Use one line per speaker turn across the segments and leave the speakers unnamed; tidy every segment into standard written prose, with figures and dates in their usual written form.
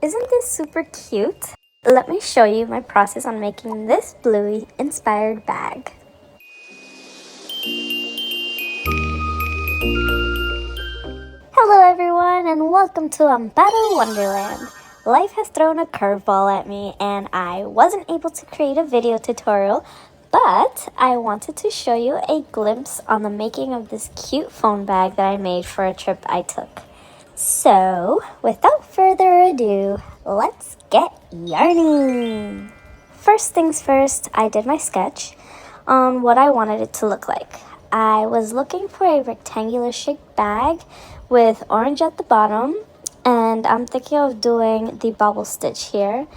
Isn't this super cute? Let me show you my process on making this Bluey inspired bag. Hello everyone and welcome to Amparo Wonderland. Life has thrown a curveball at me and I wasn't able to create a video tutorial, but I wanted to show you a glimpse on the making of this cute phone bag that I made for a trip I took. So, without further ado, let's get yarning! First things first, I did my sketch on what I wanted it to look like. I was looking for a rectangular shaped bag with orange at the bottom, and I'm thinking of doing the bobble stitch here,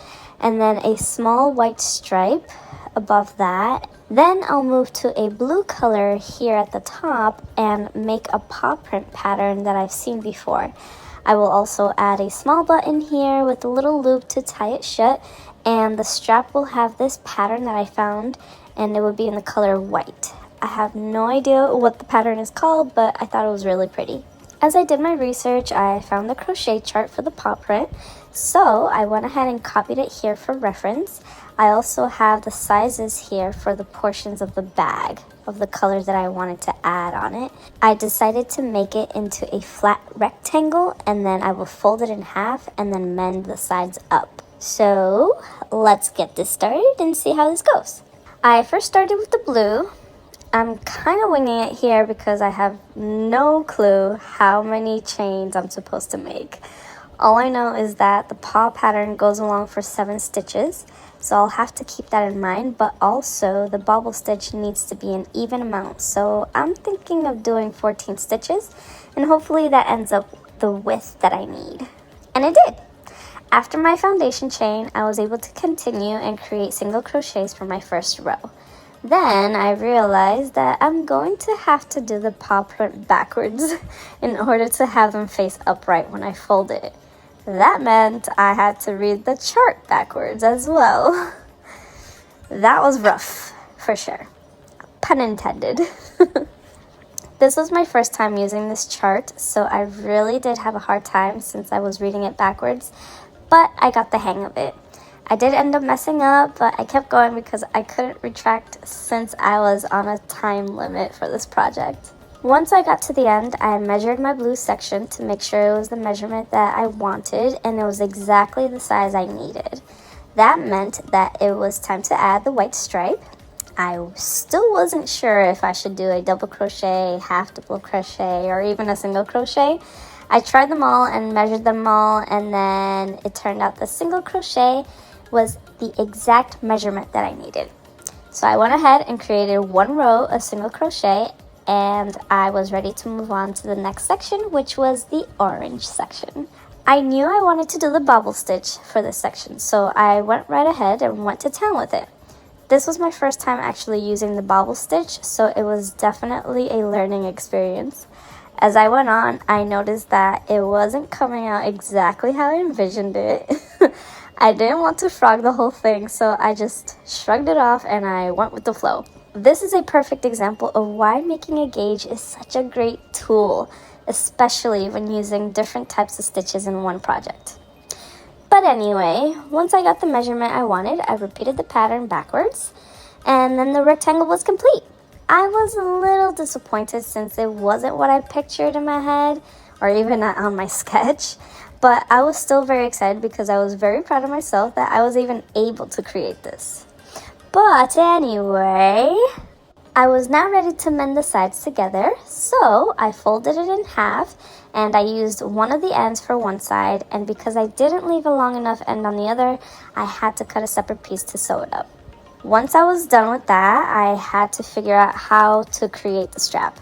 and then a small white stripe above that. Then I'll move to a blue color here at the top and make a paw print pattern that I've seen before. I will also add a small button here with a little loop to tie it shut, and the strap will have this pattern that I found, and it would be in the color white. I have no idea what the pattern is called, but I thought it was really pretty. As I did my research, I found the crochet chart for the paw print, so I went ahead and copied it here for reference. I also have the sizes here for the portions of the bag of the colors that I wanted to add on it. I decided to make it into a flat rectangle, and then I will fold it in half and then mend the sides up. So let's get this started and see how this goes. I first started with the blue. I'm kind of winging it here because I have no clue how many chains I'm supposed to make. All I know is that the paw pattern goes along for 7 stitches, so I'll have to keep that in mind, but also the bobble stitch needs to be an even amount, so I'm thinking of doing 14 stitches, and hopefully that ends up the width that I need. And it did! After my foundation chain, I was able to continue and create single crochets for my first row. Then I realized that I'm going to have to do the paw print backwards in order to have them face upright when I fold it. That meant I had to read the chart backwards as well. That was rough, for sure. Pun intended. This was my first time using this chart, so I really did have a hard time since I was reading it backwards, but I got the hang of it. I did end up messing up, but I kept going because I couldn't retract since I was on a time limit for this project. Once I got to the end, I measured my blue section to make sure it was the measurement that I wanted and it was exactly the size I needed. That meant that it was time to add the white stripe. I still wasn't sure if I should do a double crochet, half double crochet, or even a single crochet. I tried them all and measured them all, and then it turned out the single crochet was the exact measurement that I needed. So I went ahead and created 1 row of single crochet, and I was ready to move on to the next section, which was the orange section. I knew I wanted to do the bobble stitch for this section, so I went right ahead and went to town with it. This was my first time actually using the bobble stitch, so it was definitely a learning experience. As I went on, I noticed that it wasn't coming out exactly how I envisioned it. I didn't want to frog the whole thing, so I just shrugged it off and I went with the flow. This is a perfect example of why making a gauge is such a great tool, especially when using different types of stitches in one project. But anyway, once I got the measurement I wanted, I repeated the pattern backwards, and then the rectangle was complete. I was a little disappointed since it wasn't what I pictured in my head, or even on my sketch. But I was still very excited because I was very proud of myself that I was even able to create this. But anyway, I was now ready to mend the sides together, so I folded it in half and I used one of the ends for one side, and because I didn't leave a long enough end on the other, I had to cut a separate piece to sew it up. Once I was done with that, I had to figure out how to create the strap.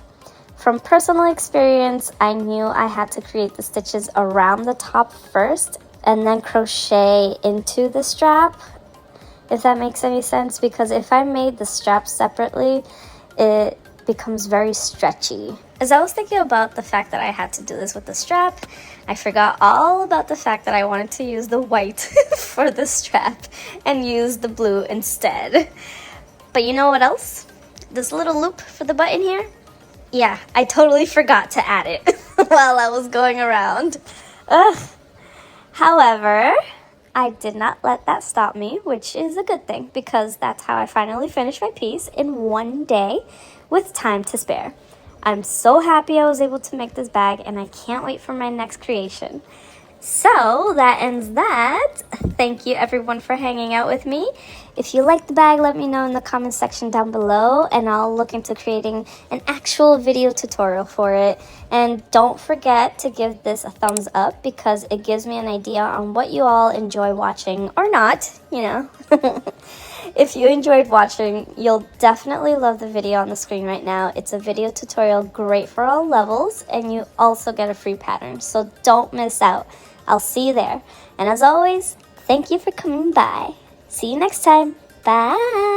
From personal experience, I knew I had to create the stitches around the top first and then crochet into the strap, if that makes any sense, because if I made the strap separately, it becomes very stretchy. As I was thinking about the fact that I had to do this with the strap, I forgot all about the fact that I wanted to use the white for the strap and use the blue instead. But you know what else? This little loop for the button here? Yeah, I totally forgot to add it while I was going around. Ugh. However, I did not let that stop me, which is a good thing because that's how I finally finished my piece in one day with time to spare. I'm so happy I was able to make this bag, and I can't wait for my next creation. So that ends that. Thank you everyone for hanging out with me. If you like the bag, let me know in the comment section down below, and I'll look into creating an actual video tutorial for it. And don't forget to give this a thumbs up because it gives me an idea on what you all enjoy watching or not, you know. If you enjoyed watching, you'll definitely love the video on the screen right now. It's a video tutorial great for all levels, and you also get a free pattern, so don't miss out. I'll see you there. And as always, thank you for coming by. See you next time. Bye!